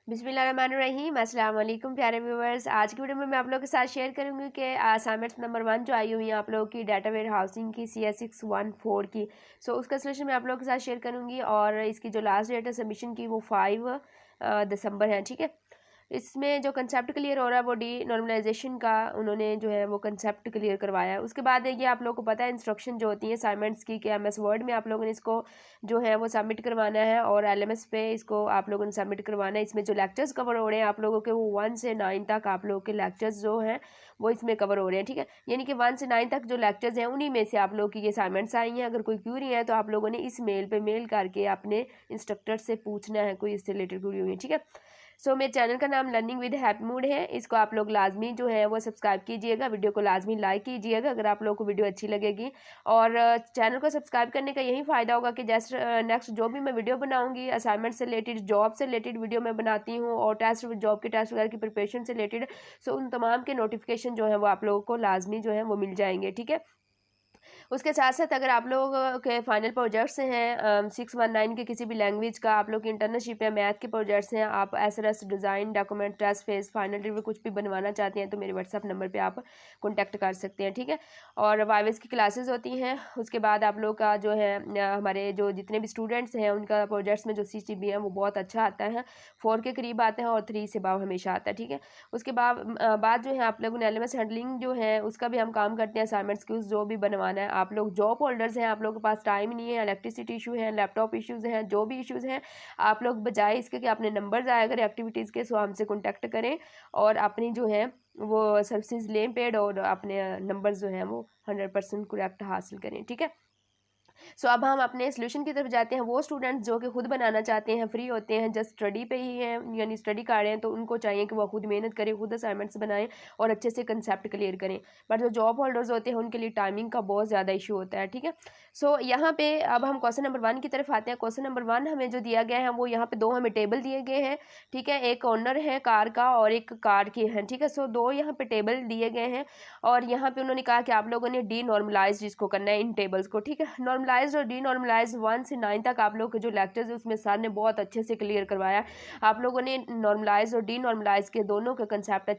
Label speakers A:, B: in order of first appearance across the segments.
A: बिस्मिल्लाहिर्रहमानिर्रहीम अस्सलाम वालेकुम प्यारे व्यूवर्स। आज की वीडियो में मैं आप लोगों के साथ शेयर करूंगी कि असाइनमेंट नंबर 1 जो आई हुई है आप लोगों की डाटा वेयर हाउसिंग की CS614 की। उसका सोल्यूशन मैं आप लोगों के साथ शेयर करूंगी और इसकी जो लास्ट डेट है सबमिशन की वो 5 दिसंबर है। ठीक है, इसमें जो कंसेप्ट क्लियर हो रहा है वो डी नॉर्मलाइजेशन का उन्होंने जो है वो कंसेप्ट क्लियर करवाया है। उसके बाद ये आप लोगों को पता है इंस्ट्रक्शन जो होती है असाइनमेंट्स की कि MS वर्ड में आप लोगों ने इसको जो है वो सबमिट करवाना है और LMS पे इसको आप लोगों ने सबमिट करवाना है। इसमें जो लेक्चर्स कवर हो रहे हैं आप लोगों के वो 1 से 9 तक आप लोगों के लेक्चर्स जो हैं वो इसमें कवर हो रहे हैं। ठीक है, यानी कि 1 से 9 तक जो लेक्चर्स हैं उन्हीं में से आप लोगों की ये असाइनमेंट्स आई हैं। अगर कोई क्यूरी है तो आप लोगों ने इस मेल पे मेल करके अपने इंस्ट्रक्टर से पूछना है कोई इससे रिलेटेड क्यूरी हुई है। ठीक है, मेरे चैनल का नाम लर्निंग विद हैप्पी मूड है। इसको आप लोग लाजमी जो है वो सब्सक्राइब कीजिएगा, वीडियो को लाजमी लाइक कीजिएगा अगर आप लोगों को वीडियो अच्छी लगेगी। और चैनल को सब्सक्राइब करने का यही फ़ायदा होगा कि जैसे नेक्स्ट जो भी मैं वीडियो बनाऊंगी असाइनमेंट से रिलेटेड, जॉब से रिलेटेड वीडियो मैं बनाती हूँ और टेस्ट जॉब के टेस्ट वगैरह की प्रिपरेशन से रिलेटेड, उन तमाम के नोटिफिकेशन जो है वो आप लोगों को लाजमी जो है वो मिल जाएंगे। ठीक है, उसके साथ साथ अगर आप लोग के फाइनल प्रोजेक्ट्स हैं 619 के किसी भी लैंग्वेज का, आप लोग की इंटर्नशिप या मैथ के प्रोजेक्ट्स हैं, आप SRS design document test phase final review कुछ भी बनवाना चाहते हैं तो मेरे व्हाट्सअप नंबर पे आप कॉन्टैक्ट कर सकते हैं। ठीक है, और वाइवेस की क्लासेस होती हैं। उसके बाद आप लोग का जो है हमारे जो जितने भी स्टूडेंट्स हैं उनका प्रोजेक्ट्स में जो CGPA है वो बहुत अच्छा आता है, 4 के करीब आता है और 3 से अबव हमेशा आता है। ठीक है, उसके बाद जो है आप लोगों ने LMS हैंडलिंग जो है उसका भी हम काम करते हैं, असाइनमेंट्स की जो भी बनवाना है। आप लोग जॉब होल्डर्स हैं, आप लोगों के पास टाइम नहीं है, इलेक्ट्रिसिटी इशू है, लैपटॉप इश्यूज़ हैं, जो भी इश्यूज़ हैं आप लोग बजाय इसके कि अपने नंबर ज़ाया करें एक्टिविटीज़ के, हमसे कॉन्टैक्ट करें और अपनी जो है वो सर्विसेज लें पेड और अपने नंबर जो हैं वो 100% करेक्ट हासिल करें। ठीक है, अब हम अपने सोल्यूशन की तरफ जाते हैं। वो स्टूडेंट्स जो कि खुद बनाना चाहते हैं, फ्री होते हैं, जस्ट स्टडी पे ही हैं यानी स्टडी कर रहे हैं, तो उनको चाहिए कि वो खुद मेहनत करें, खुद असाइनमेंट्स बनाएं और अच्छे से कंसेप्ट क्लियर करें। बट जो जॉब होल्डर्स होते हैं उनके लिए टाइमिंग का बहुत ज़्यादा इशू होता है। ठीक है, यहाँ पे अब हम क्वेश्चन नंबर 1 की तरफ आते हैं। क्वेश्चन नंबर 1 हमें जो दिया गया है वो यहाँ पे 2 हमें टेबल दिए गए हैं। ठीक है, एक ओनर है कार का और एक कार के हैं। ठीक है, 2 यहाँ पे टेबल दिए गए हैं और यहाँ पे उन्होंने कहा कि आप लोगों ने डी नॉर्मलाइज इसको करना है इन टेबल्स को। ठीक है, नॉर्मलाइज और डी नॉर्मलाइज 1 से 9 तक आप लोग के जो लेक्चर्स है उसमें सर ने बहुत अच्छे से क्लियर करवाया। आप लोगों ने नॉर्मलाइज और डी नॉर्मलाइज के दोनों के कंसेप्ट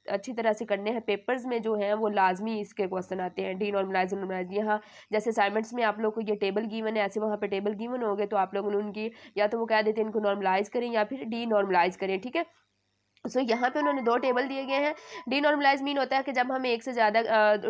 A: अच्छी तरह से करने हैं। पेपर्स में जो है वो लाजमी इसके क्वेश्चन आते हैं डी नॉर्मलाइज और नॉर्मलाइज। यहाँ जैसे असाइनमेंट्स में आप लोग को ये टेबल गिवन है, ऐसे वहाँ पे टेबल गिवन हो गए तो आप लोगों ने उनकी या तो वो कह देते हैं इनको नॉर्मलाइज करें या फिर डी नॉर्मलाइज करें। ठीक है, यहाँ पे उन्होंने 2 टेबल दिए गए हैं। डीनॉर्मलाइज मीन होता है कि जब हमें एक से ज़्यादा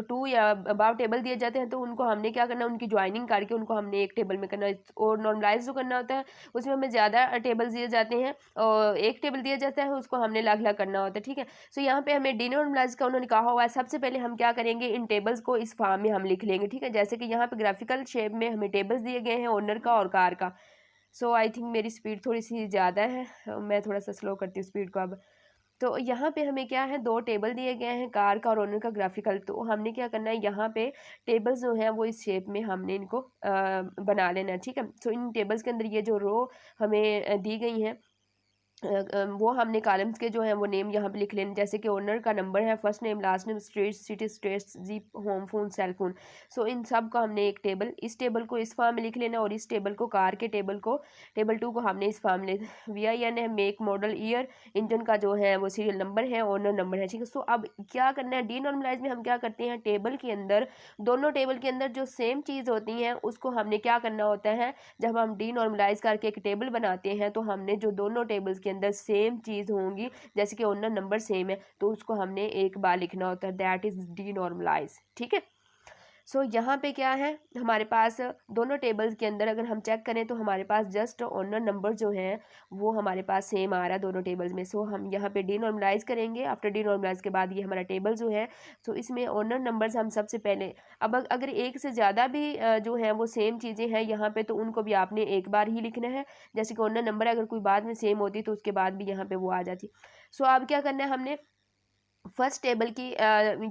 A: 2 या अबव टेबल दिए जाते हैं तो उनको हमने क्या करना है, उनकी ज्वाइनिंग करके उनको हमने एक टेबल में करना है। और नॉर्मलाइज जो करना होता है उसमें हमें ज़्यादा टेबल्स दिए जाते हैं और एक टेबल दिया जाता है उसको हमने अलग अलग करना होता है। ठीक है, यहाँ पे हमें डीनॉर्मलाइज का उन्होंने कहा हुआ है सबसे पहले हम क्या करेंगे, इन टेबल्स को इस फॉर्म में हम लिख लेंगे। ठीक है, जैसे कि यहाँ पे ग्राफिकल शेप में हमें टेबल्स दिए गए हैं ओनर का और कार का। आई थिंक मेरी स्पीड थोड़ी सी ज़्यादा है, मैं थोड़ा सा स्लो करती हूँ स्पीड को। अब यहाँ पे हमें क्या है, 2 टेबल दिए गए हैं कार का और ओनर का ग्राफिकल। तो हमने क्या करना है, यहाँ पे टेबल्स जो हैं वो इस शेप में हमने इनको बना लेना है। ठीक है, इन टेबल्स के अंदर ये जो रो हमें दी गई हैं वो हमने कॉलम्स के जो हैं वो नेम यहाँ पे लिख लेने। जैसे कि ओनर का नंबर है, first name, last name, street, city, state, zip, home phone, cell phone. इन सब का हमने एक टेबल, इस टेबल को इस फॉर्म में लिख लेना और इस टेबल को, कार के टेबल को, टेबल 2 को हमने इस फॉर्म में VIN है, मेक, मॉडल, ईयर, इंजन का जो है वो सीरियल नंबर है, ओनर नंबर है। ठीक है, अब क्या करना है, डी नॉर्मलाइज में हम क्या करते हैं, टेबल के अंदर, दोनों टेबल के अंदर जो सेम चीज़ होती हैं उसको हमने क्या करना होता है, जब हम डी नॉर्मलाइज करके एक टेबल बनाते हैं तो हमने जो दोनों टेबल्स के अंदर सेम चीज़ होंगी, जैसे कि ओनर नंबर सेम है तो उसको हमने एक बार लिखना होता है, दैट इज़ डी नॉर्मलाइज। ठीक है, यहाँ पे क्या है, हमारे पास दोनों टेबल्स के अंदर अगर हम चेक करें तो हमारे पास जस्ट ओनर नंबर जो है वो हमारे पास सेम आ रहा है दोनों टेबल्स में। हम यहाँ पे डी नॉर्मलाइज करेंगे। आफ्टर डी नॉर्मलाइज के बाद ये हमारा टेबल जो है इसमें ओनर नंबर्स हम सबसे पहले, अब अगर एक से ज़्यादा भी जो है वो सेम चीज़ें हैं यहाँ पे तो उनको भी आपने एक बार ही लिखना है। जैसे कि ओनर नंबर अगर कोई बाद में सेम होती तो उसके बाद भी यहाँ पे वो आ जाती। अब क्या करना है, हमने फर्स्ट टेबल की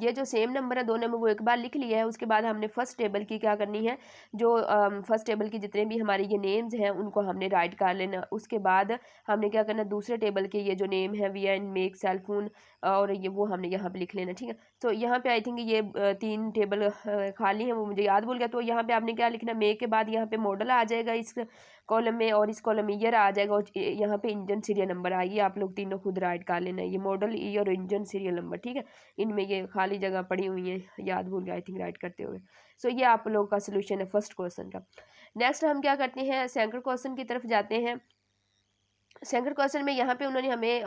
A: ये जो सेम नंबर है दोनों में वो एक बार लिख लिया है। उसके बाद हमने फर्स्ट टेबल की क्या करनी है, जो फर्स्ट टेबल की जितने भी हमारे ये नेम्स हैं उनको हमने राइट कर लेना। उसके बाद हमने क्या करना, दूसरे टेबल के ये जो नेम है VIN, मेक, सेल फोन और ये वो हमने यहाँ पे लिख लेना। ठीक है, यहाँ पे आई थिंक ये 3 टेबल खाली हैं, वो मुझे याद भूल गया। तो यहाँ पे आपने क्या लिखना, मेक के बाद यहाँ पे मॉडल आ जाएगा इस कॉलम में और इस कॉलम में ईयर आ जाएगा और यहाँ पे इंजन सीरियल नंबर आएगी। आप लोग तीनों खुद राइट कर लेना, ये मॉडल, ईयर और इंजन सीरियल नंबर, ठीक है। इनमें ये खाली जगह पड़ी हुई है, याद भूल गया आई थिंक राइट करते हुए। सो ये आप लोग का सोल्यूशन है फर्स्ट क्वेश्चन का। नेक्स्ट हम क्या करते हैं, सेकंड क्वेश्चन की तरफ जाते हैं। सेकंड क्वेश्चन में यहाँ पे उन्होंने हमें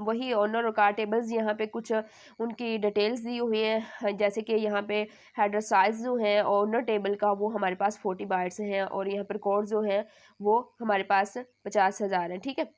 A: वही ऑनर और कार टेबल्स, यहाँ पे कुछ उनकी डिटेल्स दी हुई हैं, जैसे कि यहाँ पे हेडर साइज जो है ऑनर टेबल का वो हमारे पास 40 बाइट्स हैं और यहाँ पर कोड जो है वो हमारे पास 50,000 है, ठीक है।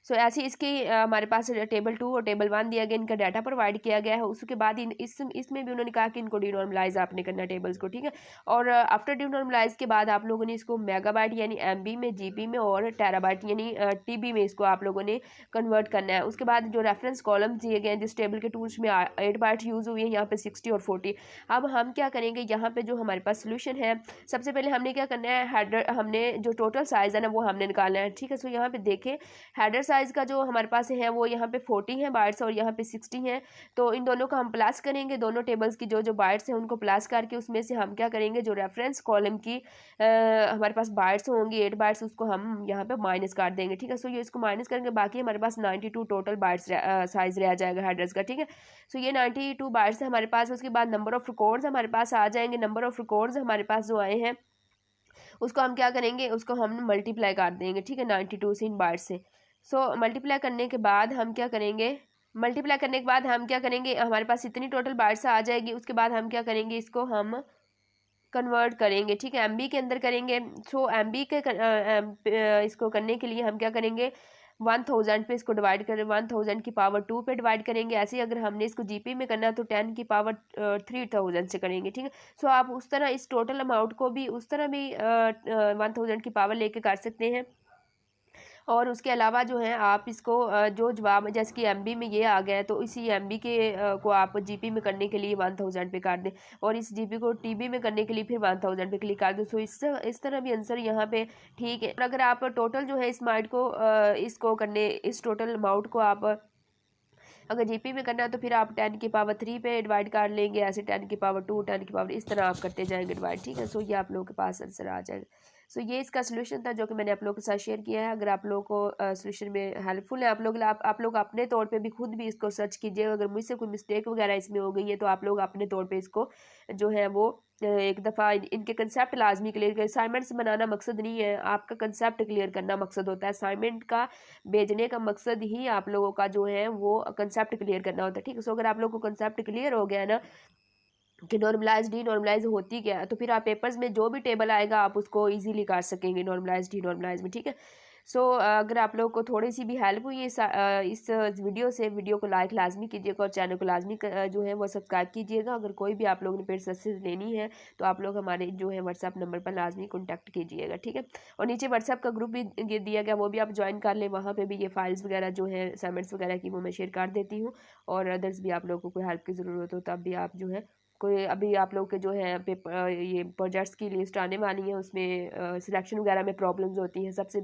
A: सो ऐसी इसकी हमारे पास टेबल 2 और टेबल 1 दिया गया, इनका डाटा प्रोवाइड किया गया है। उसके बाद इसमें भी उन्होंने कहा कि इनको डिनॉर्मलाइज आपने करना है टेबल्स को, ठीक है। और आफ्टर डिनॉर्मलाइज के बाद आप लोगों ने इसको मेगाबाइट यानी एमबी में, जीबी में और टेराबाइट यानी टीबी में इसको आप लोगों ने कन्वर्ट करना है। उसके बाद जो रेफरेंस कॉलम दिए गए हैं जिस टेबल के टूल्स में 8 बाइट यूज़ हुई है, यहाँ पे 60 और 40। अब हम क्या करेंगे, यहाँ पे जो हमारे पास सोल्यूशन है, सबसे पहले हमने क्या करना है, हेडर हमने जो टोटल साइज़ है ना वो हमने निकालना है, ठीक है। सो यहाँ पे देखें हेडर साइज़ का जो हमारे पास है वो यहाँ पे 40 है बाइट्स और यहाँ पे 60 है। तो इन दोनों का हम प्लस करेंगे, दोनों टेबल्स की जो बाइट्स हैं उनको प्लस करके उसमें से हम क्या करेंगे, जो रेफरेंस कॉलम की हमारे पास बाइट्स होंगी 8 बाइट्स, उसको हम यहाँ पे माइनस कर देंगे, ठीक है। सो ये इसको माइनस करेंगे, बाकी हमारे पास 92 टोटल बाइट्स साइज़ रह जाएगा हेडर्स का, ठीक है। सो ये 92 बाइट्स है हमारे पास। उसके बाद नंबर ऑफ रिकॉर्ड्स हमारे पास आ जाएंगे। नंबर ऑफ रिकॉर्ड्स हमारे पास जो आए हैं उसको हम क्या करेंगे, उसको हम मल्टीप्लाई कर देंगे, ठीक है, 92 से इन बाइट्स से। सो मल्टीप्लाई करने के बाद हम क्या करेंगे, हमारे पास इतनी टोटल बाइट्स आ जाएगी। उसके बाद हम क्या करेंगे, इसको हम कन्वर्ट करेंगे, ठीक है, एमबी के अंदर करेंगे। सो एमबी के इसको करने के लिए हम क्या करेंगे, 1000 पे इसको डिवाइड करें, 1000 की पावर 2 पे डिवाइड करेंगे। ऐसे ही अगर हमने इसको जीपी में करना है तो 10 की पावर 3000 से करेंगे, ठीक है। सो आप उस तरह इस टोटल अमाउंट को भी उस तरह भी 1000 की पावर लेके कर सकते हैं। और उसके अलावा जो है आप इसको जो जवाब जैसे कि एमबी में ये आ गया है तो इसी एमबी के को आप जीपी में करने के लिए 1000 पे काट दें और इस जीपी को टीबी में करने के लिए फिर 1000 पे क्लिक कर दें। सो इस तरह भी आंसर यहाँ पे ठीक है। और अगर आप टोटल जो है इस माइंड को इसको करने, इस टोटल अमाउंट को आप अगर जीपी में करना है तो फिर आप 10 की पावर 3 पे डिवाइड कर लेंगे, ऐसे 10 की पावर 2, 10 की पावर, इस तरह आप करते जाएंगे डिवाइड, ठीक है। सो ये आप लोगों के पास आंसर आ जाएगा। सो ये इसका सोल्यूशन था जो कि मैंने आप लोगों के साथ शेयर किया है। अगर आप लोगों को सोल्यूशन में हेल्पफुल है, आप लोग अपने तौर पे भी खुद भी इसको सर्च कीजिए। अगर मुझसे कोई मिस्टेक वगैरह इसमें हो गई है तो आप लोग अपने तौर पे इसको जो है वो एक दफ़ा इनके कंसेप्ट लाजमी क्लियर करें। असाइनमेंट्स बनाना मकसद नहीं है, आपका कंसेप्ट क्लियर करना मकसद होता है। असाइनमेंट का भेजने का मकसद ही आप लोगों का जो है वो कंसेप्ट क्लियर करना होता है, ठीक है। सो अगर आप लोगों को कंसेप्ट क्लियर हो गया ना कि नॉर्मलाइज डी नॉर्मलाइज होती क्या है, तो फिर आप पेपर्स में जो भी टेबल आएगा आप उसको इजीली कर सकेंगे नॉर्मलाइज डी नॉर्मलाइज में, ठीक है। सो अगर आप लोगों को थोड़ी सी भी हेल्प हुई है इस वीडियो से, वीडियो को लाइक लाजमी कीजिएगा और चैनल को लाजमी जो है वो सब्सक्राइब कीजिएगा। अगर कोई भी आप लोगों ने पेड सर्विसेज लेनी है तो आप लोग हमारे जो है व्हाट्सएप नंबर पर लाजमी कॉन्टैक्ट कीजिएगा, ठीक है। और नीचे व्हाट्सएप का ग्रुप भी दिया गया, वो भी आप ज्वाइन कर लें। वहाँ पर भी ये फाइल्स वगैरह जो है असाइनमेंट्स वगैरह की वो मैं शेयर कर देती हूँ। और अदर्स भी आप लोगों को कोई हेल्प की ज़रूरत हो तब भी आप जो है कोई, अभी आप लोग के जो है पेपर ये प्रोजेक्ट्स की लिस्ट आने वाली है, उसमें सिलेक्शन वगैरह में प्रॉब्लम्स होती हैं। सबसे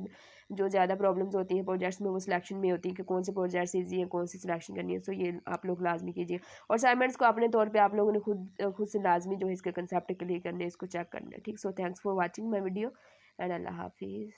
A: जो ज़्यादा प्रॉब्लम्स होती हैं प्रोजेक्ट्स में वो सिलेक्शन में होती है कि कौन से प्रोजेक्ट्स ईजी है, कौन सी सिलेक्शन करनी है। सो ये आप लोग लाजमी कीजिए और असाइनमेंट्स को अपने तौर पे आप लोगों ने खुद से लाजमी जो है इसके कंसेप्ट क्लियर करने, इसको चेक करना है, ठीक। So thanks for watching my video and अल्लाह हाफिज़।